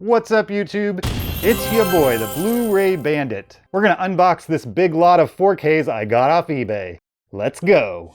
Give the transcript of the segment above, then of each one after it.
What's up, YouTube? It's your boy, the Blu-ray Bandit. We're gonna unbox this big lot of 4Ks I got off eBay. Let's go.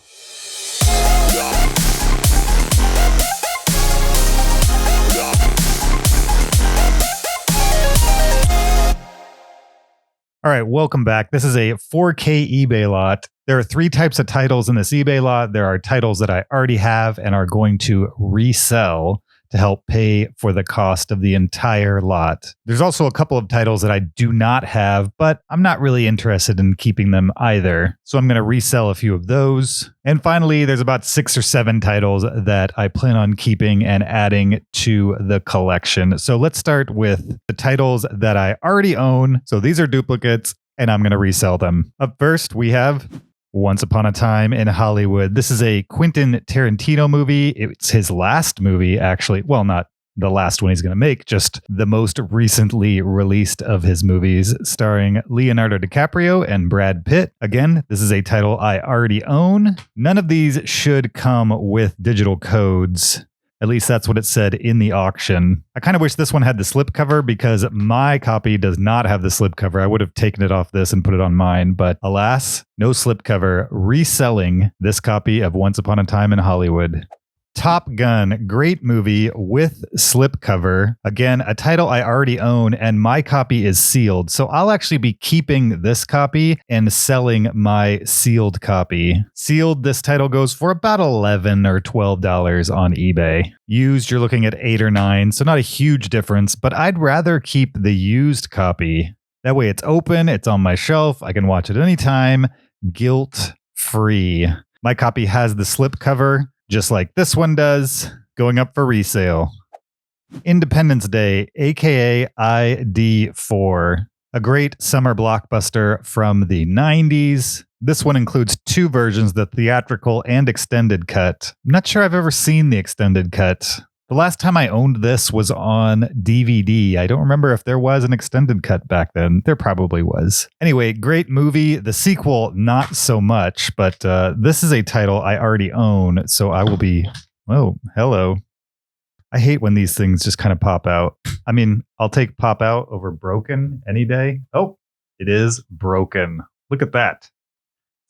All right, welcome back. This is a 4K eBay lot. There are three types of titles in this eBay lot. There are titles that I already have and are going to resell to help pay for the cost of the entire lot. There's also a couple of titles that I do not have, but I'm not really interested in keeping them either. So I'm going to resell a few of those. And finally, there's about 6 or 7 titles that I plan on keeping and adding to the collection. So let's start with the titles that I already own. So these are duplicates, and I'm going to resell them. Up first, we have Once Upon a Time in Hollywood. This is a Quentin Tarantino movie. It's his last movie, actually. Well, not the last one he's going to make, just the most recently released of his movies, starring Leonardo DiCaprio and Brad Pitt. Again, this is a title I already own. None of these should come with digital codes. At least that's what it said in the auction. I kind of wish this one had the slipcover because my copy does not have the slipcover. I would have taken it off this and put it on mine, but alas, no slipcover. Reselling this copy of Once Upon a Time in Hollywood. Top Gun, great movie with slipcover. Again, a title I already own, and my copy is sealed. So I'll actually be keeping this copy and selling my sealed copy. Sealed, this title goes for about $11 or $12 on eBay. Used, you're looking at $8 or $9, so not a huge difference, but I'd rather keep the used copy. That way it's open, it's on my shelf, I can watch it anytime, guilt-free. My copy has the slipcover, just like this one does, going up for resale. Independence Day, aka ID4, a great summer blockbuster from the 90s. This one includes 2 versions, the theatrical and extended cut. I'm not sure I've ever seen the extended cut. The last time I owned this was on DVD. I don't remember if there was an extended cut back then. There probably was. Anyway, great movie. The sequel, not so much, but this is a title I already own, so I will be... Oh, hello. I hate when these things just kind of pop out. I mean, I'll take pop out over broken any day. Oh, it is broken. Look at that.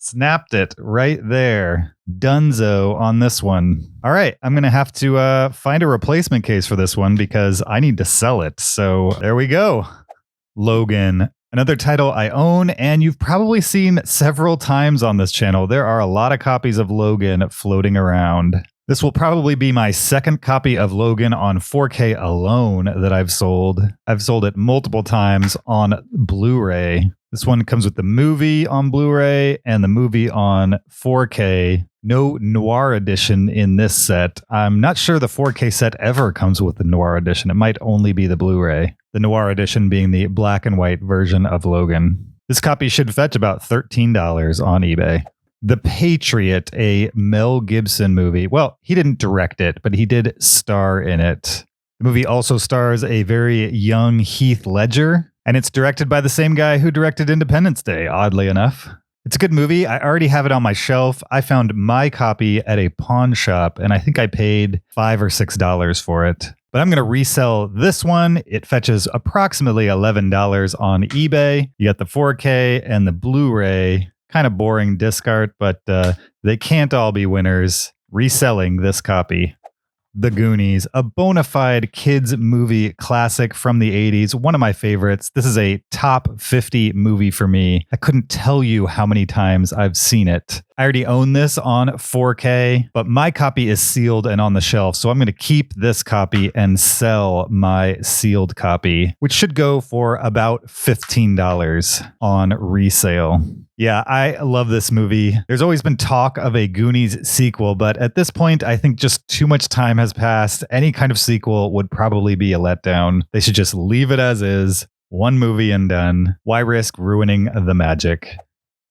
Snapped it right there. Dunzo on this one. All right, I'm going to have to find a replacement case for this one because I need to sell it. So there we go. Logan, another title I own and you've probably seen several times on this channel. There are a lot of copies of Logan floating around. This will probably be my second copy of Logan on 4K alone that I've sold. I've sold it multiple times on Blu-ray. This one comes with the movie on Blu-ray and the movie on 4K. No Noir edition in this set. I'm not sure the 4K set ever comes with the Noir edition. It might only be the Blu-ray. The Noir edition being the black and white version of Logan. This copy should fetch about $13 on eBay. The Patriot, a Mel Gibson movie. Well, he didn't direct it, but he did star in it. The movie also stars a very young Heath Ledger, and it's directed by the same guy who directed Independence Day, oddly enough. It's a good movie. I already have it on my shelf. I found my copy at a pawn shop, and I think I paid $5 or $6 for it. But I'm going to resell this one. It fetches approximately $11 on eBay. You got the 4K and the Blu-ray. Kind of boring disc art, but they can't all be winners. Reselling this copy. The Goonies, a bona fide kids movie classic from the 80s. One of my favorites. This is a top 50 movie for me. I couldn't tell you how many times I've seen it. I already own this on 4K, but my copy is sealed and on the shelf. So I'm going to keep this copy and sell my sealed copy, which should go for about $15 on resale. Yeah, I love this movie. There's always been talk of a Goonies sequel, but at this point, I think just too much time has passed. Any kind of sequel would probably be a letdown. They should just leave it as is. One movie and done. Why risk ruining the magic?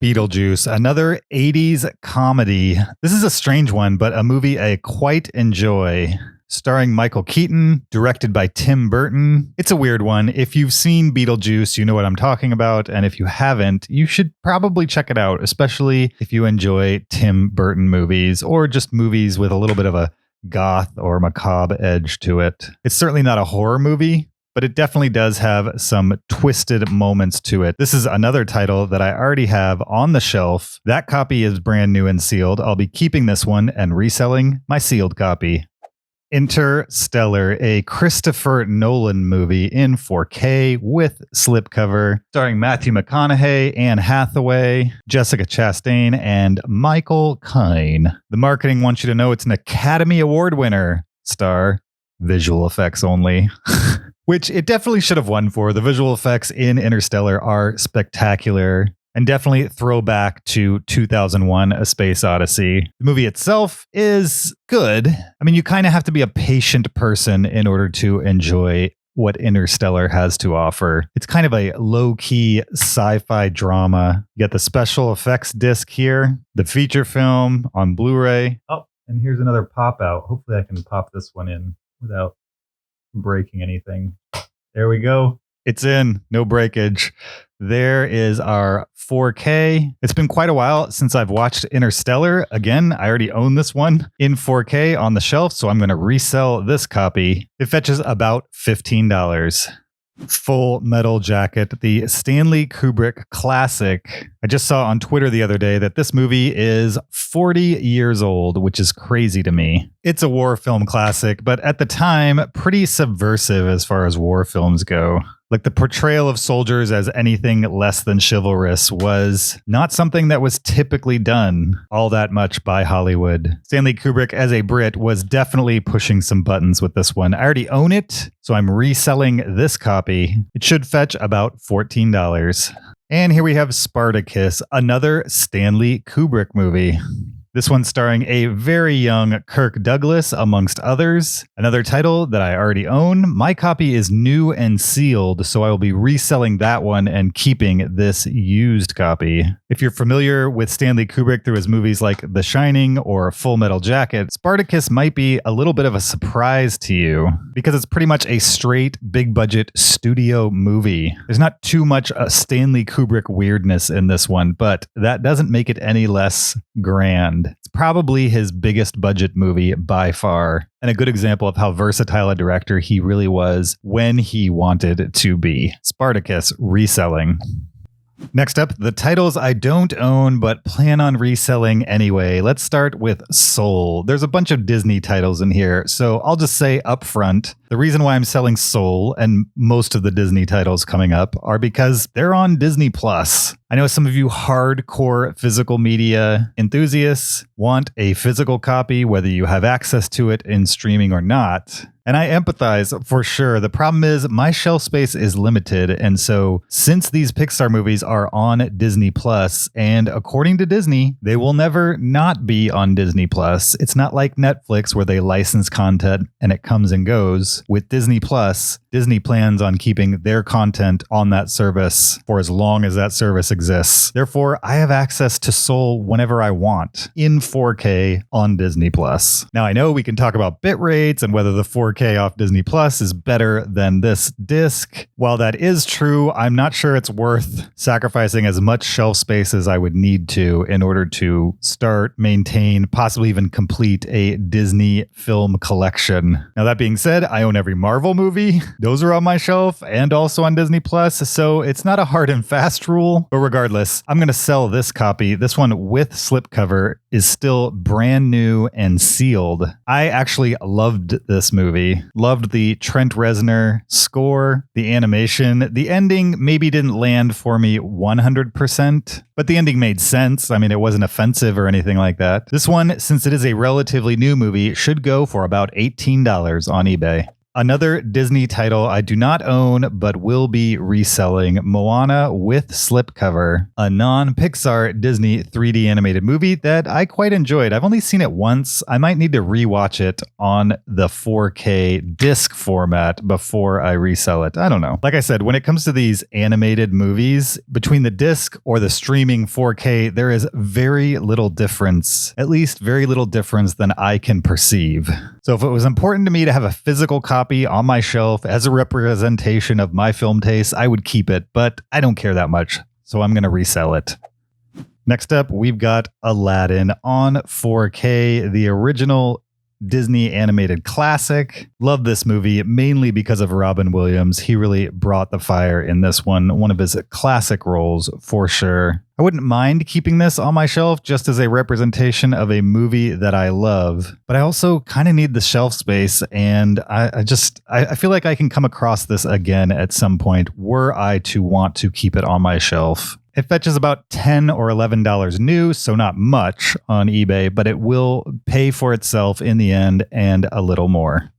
Beetlejuice, another 80s comedy. This is a strange one, but a movie I quite enjoy. Starring Michael Keaton, directed by Tim Burton. It's a weird one. If you've seen Beetlejuice, you know what I'm talking about. And if you haven't, you should probably check it out, especially if you enjoy Tim Burton movies or just movies with a little bit of a goth or macabre edge to it. It's certainly not a horror movie, but it definitely does have some twisted moments to it. This is another title that I already have on the shelf. That copy is brand new and sealed. I'll be keeping this one and reselling my sealed copy. Interstellar, a Christopher Nolan movie in 4K with slipcover, starring Matthew McConaughey, Anne Hathaway, Jessica Chastain, and Michael Caine. The marketing wants you to know it's an Academy Award winner. Star, visual effects only. Which it definitely should have won for. The visual effects in Interstellar are spectacular. And definitely throwback to 2001: A Space Odyssey. The movie itself is good. I mean, you kind of have to be a patient person in order to enjoy what Interstellar has to offer. It's kind of a low-key sci-fi drama. You get the special effects disc here, the feature film on Blu-ray. Oh, and here's another pop-out. Hopefully I can pop this one in without breaking anything. There we go. It's in. No breakage. There is our 4K. It's been quite a while since I've watched Interstellar. Again, I already own this one in 4K on the shelf, so I'm going to resell this copy. It fetches about $15. Full Metal Jacket, the Stanley Kubrick classic. I just saw on Twitter the other day that this movie is 40 years old, which is crazy to me. It's a war film classic, but at the time, pretty subversive as far as war films go. Like the portrayal of soldiers as anything less than chivalrous was not something that was typically done all that much by Hollywood. Stanley Kubrick, as a Brit, was definitely pushing some buttons with this one. I already own it, so I'm reselling this copy. It should fetch about $14. And here we have Spartacus, another Stanley Kubrick movie. This one starring a very young Kirk Douglas, amongst others. Another title that I already own. My copy is new and sealed, so I will be reselling that one and keeping this used copy. If you're familiar with Stanley Kubrick through his movies like The Shining or Full Metal Jacket, Spartacus might be a little bit of a surprise to you because it's pretty much a straight, big-budget studio movie. There's not too much Stanley Kubrick weirdness in this one, but that doesn't make it any less grand. It's probably his biggest budget movie by far, and a good example of how versatile a director he really was when he wanted to be. Spartacus reselling. Next up, the titles I don't own but plan on reselling anyway. Let's start with Soul. There's a bunch of Disney titles in here, so I'll just say up front, the reason why I'm selling Soul and most of the Disney titles coming up are because they're on Disney Plus. I know some of you hardcore physical media enthusiasts want a physical copy, whether you have access to it in streaming or not. And I empathize for sure. The problem is my shelf space is limited. And so since these Pixar movies are on Disney Plus, and according to Disney, they will never not be on Disney Plus. It's not like Netflix where they license content and it comes and goes. With Disney Plus, Disney plans on keeping their content on that service for as long as that service exists. Therefore, I have access to Soul whenever I want in 4K on Disney Plus. Now, I know we can talk about bit rates and whether the 4K off Disney Plus is better than this disc. While that is true, I'm not sure it's worth sacrificing as much shelf space as I would need to in order to start, maintain, possibly even complete a Disney film collection. Now, that being said, I own every Marvel movie. Those are on my shelf and also on Disney Plus, so it's not a hard and fast rule. But regardless, I'm going to sell this copy. This one with slipcover is still brand new and sealed. I actually loved this movie. Loved the Trent Reznor score, the animation. The ending maybe didn't land for me 100%, but the ending made sense. I mean, it wasn't offensive or anything like that. This one, since it is a relatively new movie, should go for about $18 on eBay. Another Disney title I do not own but will be reselling, Moana with slipcover, a non-Pixar Disney 3D animated movie that I quite enjoyed. I've only seen it once. I might need to rewatch it on the 4K disc format before I resell it. I don't know. Like I said, when it comes to these animated movies, between the disc or the streaming 4K, there is very little difference, at least very little difference than I can perceive. So if it was important to me to have a physical copy on my shelf as a representation of my film taste, I would keep it, but I don't care that much, so I'm going to resell it. Next up, we've got Aladdin on 4K, the original Disney animated classic. Love this movie mainly because of Robin Williams. He really brought the fire in this one of his classic roles for sure. I wouldn't mind keeping this on my shelf just as a representation of a movie that I love, but I also kind of need the shelf space, and I feel like I can come across this again at some point were I to want to keep it on my shelf. It fetches about $10 or $11 new, so not much on eBay, but it will pay for itself in the end and a little more.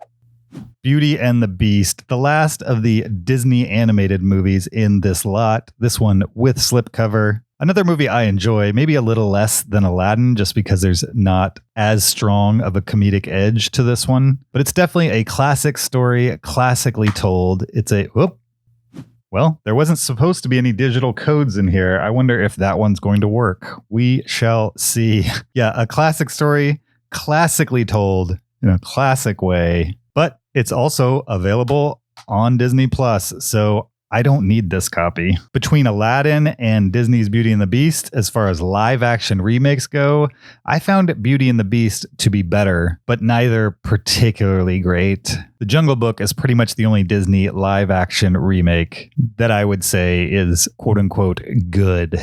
Beauty and the Beast, the last of the Disney animated movies in this lot, this one with slipcover. Another movie I enjoy, maybe a little less than Aladdin, just because there's not as strong of a comedic edge to this one. But it's definitely a classic story, classically told. It's a... Well, there wasn't supposed to be any digital codes in here. I wonder if that one's going to work. We shall see. Yeah, a classic story, classically told in a classic way. But it's also available on Disney Plus, so I don't need this copy. Between Aladdin and Disney's Beauty and the Beast, as far as live action remakes go, I found Beauty and the Beast to be better, but neither particularly great. The Jungle Book is pretty much the only Disney live action remake that I would say is quote unquote good.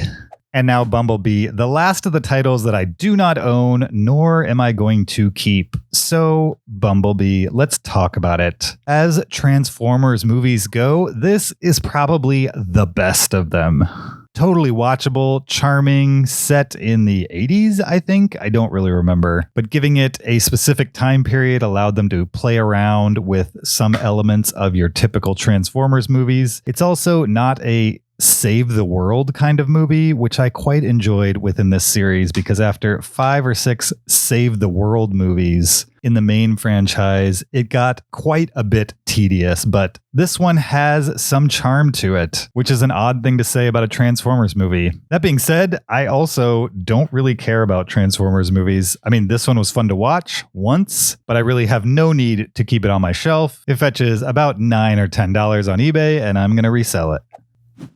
And now Bumblebee, the last of the titles that I do not own, nor am I going to keep. So Bumblebee, let's talk about it. As Transformers movies go, this is probably the best of them. Totally watchable, charming, set in the 80s, I think. I don't really remember. But giving it a specific time period allowed them to play around with some elements of your typical Transformers movies. It's also not a save the world kind of movie, which I quite enjoyed within this series because after 5 or 6 save the world movies in the main franchise, it got quite a bit tedious, but this one has some charm to it, which is an odd thing to say about a Transformers movie. That being said, I also don't really care about Transformers movies. I mean, this one was fun to watch once, but I really have no need to keep it on my shelf. It fetches about $9 or $10 on eBay, and I'm going to resell it.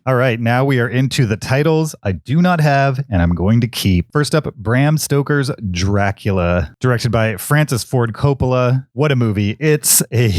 All right, now we are into the titles I do not have and I'm going to keep. First up, Bram Stoker's Dracula, directed by Francis Ford Coppola. What a movie. It's a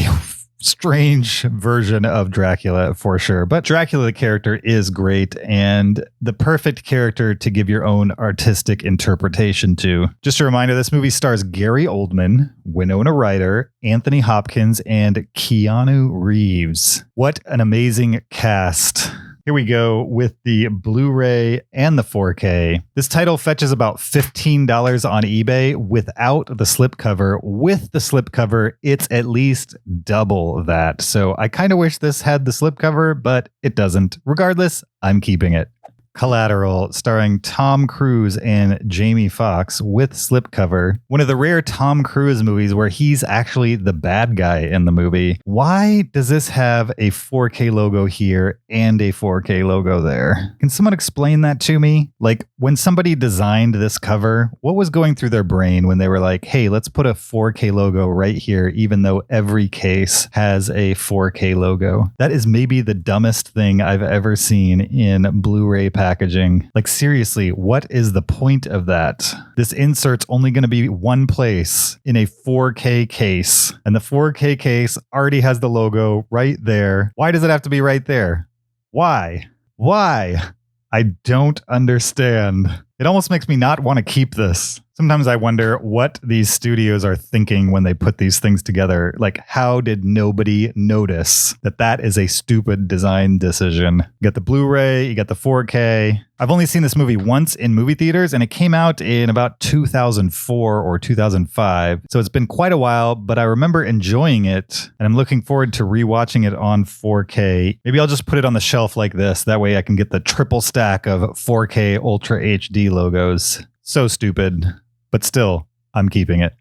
strange version of Dracula for sure, but Dracula the character is great and the perfect character to give your own artistic interpretation to. Just a reminder, this movie stars Gary Oldman, Winona Ryder, Anthony Hopkins, and Keanu Reeves. What an amazing cast. Here we go with the Blu-ray and the 4K. This title fetches about $15 on eBay without the slipcover. With the slipcover, it's at least double that. So I kind of wish this had the slipcover, but it doesn't. Regardless, I'm keeping it. Collateral, starring Tom Cruise and Jamie Foxx with slipcover. One of the rare Tom Cruise movies where he's actually the bad guy in the movie. Why does this have a 4K logo here and a 4K logo there? Can someone explain that to me? Like, when somebody designed this cover, what was going through their brain when they were like, hey, let's put a 4K logo right here, even though every case has a 4K logo? That is maybe the dumbest thing I've ever seen in Blu-ray packaging. Like, seriously, what is the point of that? This insert's only going to be one place in a 4K case, and the 4K case already has the logo right there. Why does it have to be right there? Why? I don't understand. It almost makes me not want to keep this. Sometimes I wonder what these studios are thinking when they put these things together. Like, how did nobody notice that that is a stupid design decision? You got the Blu-ray, you got the 4K. I've only seen this movie once in movie theaters, and it came out in about 2004 or 2005. So it's been quite a while, but I remember enjoying it, and I'm looking forward to rewatching it on 4K. Maybe I'll just put it on the shelf like this. That way I can get the triple stack of 4K Ultra HD logos. So stupid. But still, I'm keeping it.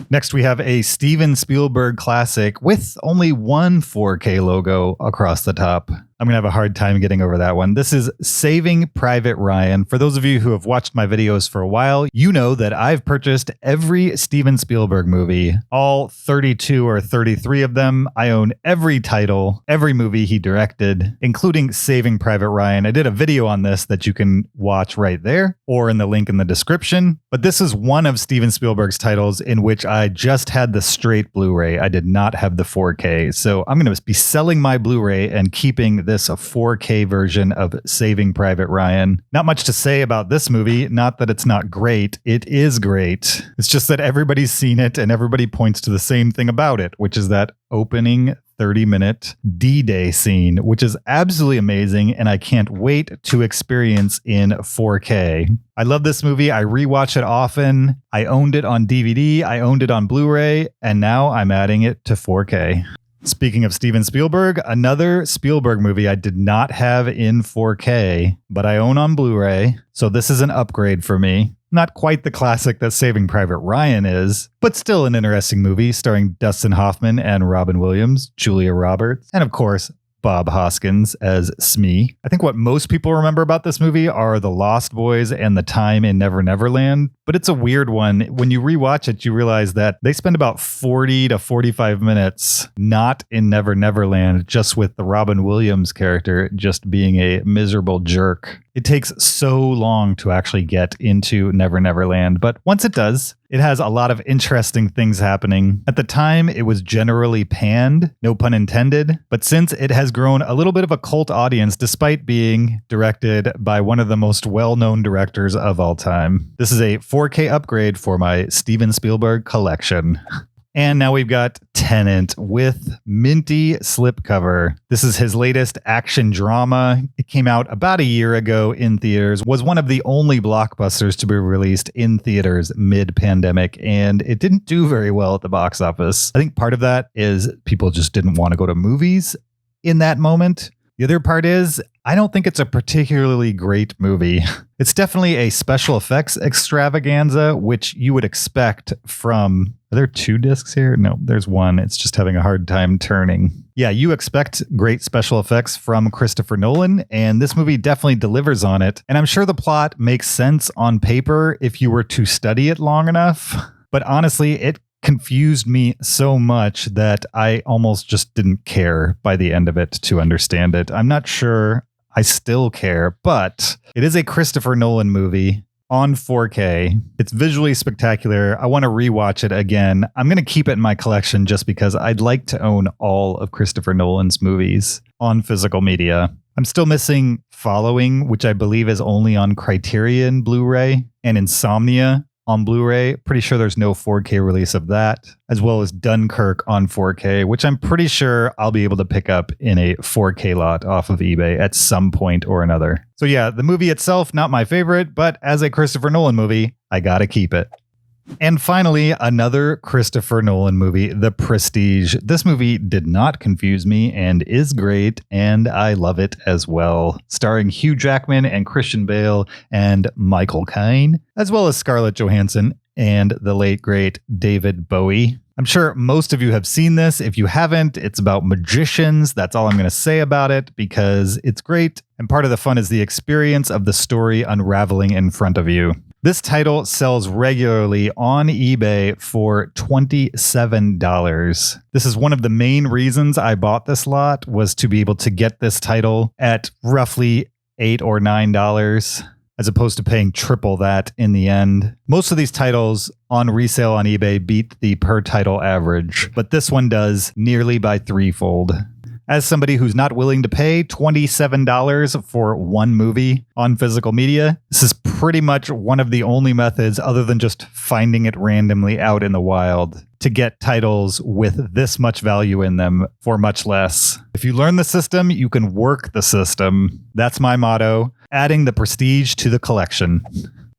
Next, we have a Steven Spielberg classic with only one 4K logo across the top. I'm going to have a hard time getting over that one. This is Saving Private Ryan. For those of you who have watched my videos for a while, you know that I've purchased every Steven Spielberg movie, all 32 or 33 of them. I own every title, every movie he directed, including Saving Private Ryan. I did a video on this that you can watch right there or in the link in the description. But this is one of Steven Spielberg's titles in which I just had the straight Blu-ray. I did not have the 4K. So I'm going to be selling my Blu-ray and keeping this a 4K version of Saving Private Ryan. Not much to say about this movie. Not that it's not great. It is great. It's just that everybody's seen it and everybody points to the same thing about it, which is that opening 30-minute D-Day scene, which is absolutely amazing, and I can't wait to experience in 4K. I love this movie. I rewatch it often. I owned it on DVD. I owned it on Blu-ray, and now I'm adding it to 4K. Speaking of Steven Spielberg, another Spielberg movie I did not have in 4K, but I own on Blu-ray, so this is an upgrade for me. Not quite the classic that Saving Private Ryan is, but still an interesting movie starring Dustin Hoffman and Robin Williams, Julia Roberts, and of course, Bob Hoskins as Smee. I think what most people remember about this movie are the Lost Boys and the time in Never Never Land, but it's a weird one. When you rewatch it, you realize that they spend about 40 to 45 minutes not in Never Never Land, just with the Robin Williams character just being a miserable jerk. It takes so long to actually get into Never Never Land, but once it does, it has a lot of interesting things happening. At the time, it was generally panned, no pun intended, but since it has grown a little bit of a cult audience despite being directed by one of the most well-known directors of all time. This is a 4K upgrade for my Steven Spielberg collection. And now we've got Tenant with minty slipcover. This is his latest action drama. It came out about a year ago in theaters, was one of the only blockbusters to be released in theaters mid-pandemic, and it didn't do very well at the box office. I think part of that is people just didn't want to go to movies in that moment. The other part is, I don't think it's a particularly great movie. It's definitely a special effects extravaganza, which you would expect from... Are there 2 discs here? No, there's one. It's just having a hard time turning. Yeah, you expect great special effects from Christopher Nolan, and this movie definitely delivers on it. And I'm sure the plot makes sense on paper if you were to study it long enough. But honestly, it confused me so much that I almost just didn't care by the end of it to understand it. I'm not sure I still care, but it is a Christopher Nolan movie on 4K. It's visually spectacular. I want to rewatch it again. I'm going to keep it in my collection just because I'd like to own all of Christopher Nolan's movies on physical media. I'm still missing Following, which I believe is only on Criterion Blu-ray, and Insomnia on Blu-ray. Pretty sure there's no 4K release of that, as well as Dunkirk on 4K, which I'm pretty sure I'll be able to pick up in a 4K lot off of eBay at some point or another. So yeah, the movie itself, not my favorite, but as a Christopher Nolan movie, I gotta keep it. And finally, another Christopher Nolan movie, The Prestige. This movie did not confuse me and is great, and I love it as well. Starring Hugh Jackman and Christian Bale and Michael Caine, as well as Scarlett Johansson and the late, great David Bowie. I'm sure most of you have seen this. If you haven't, it's about magicians. That's all I'm going to say about it because it's great. And part of the fun is the experience of the story unraveling in front of you. This title sells regularly on eBay for $27. This is one of the main reasons I bought this lot, was to be able to get this title at roughly $8 or $9, as opposed to paying triple that in the end. Most of these titles on resale on eBay beat the per title average, but this one does nearly by threefold. As somebody who's not willing to pay $27 for one movie on physical media, this is pretty much one of the only methods, other than just finding it randomly out in the wild, to get titles with this much value in them for much less. If you learn the system, you can work the system. That's my motto, adding the prestige to the collection.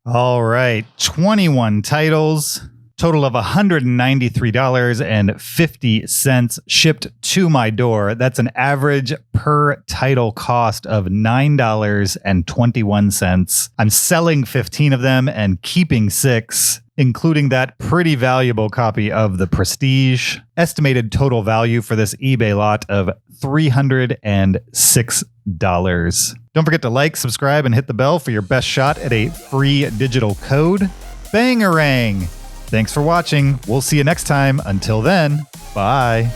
All right, 21 titles. Total of $193.50 shipped to my door. That's an average per title cost of $9.21. I'm selling 15 of them and keeping 6. including that pretty valuable copy of The Prestige. Estimated total value for this eBay lot of $306. Don't forget to like, subscribe, and hit the bell for your best shot at a free digital code. Bangarang! Thanks for watching. We'll see you next time. Until then, bye.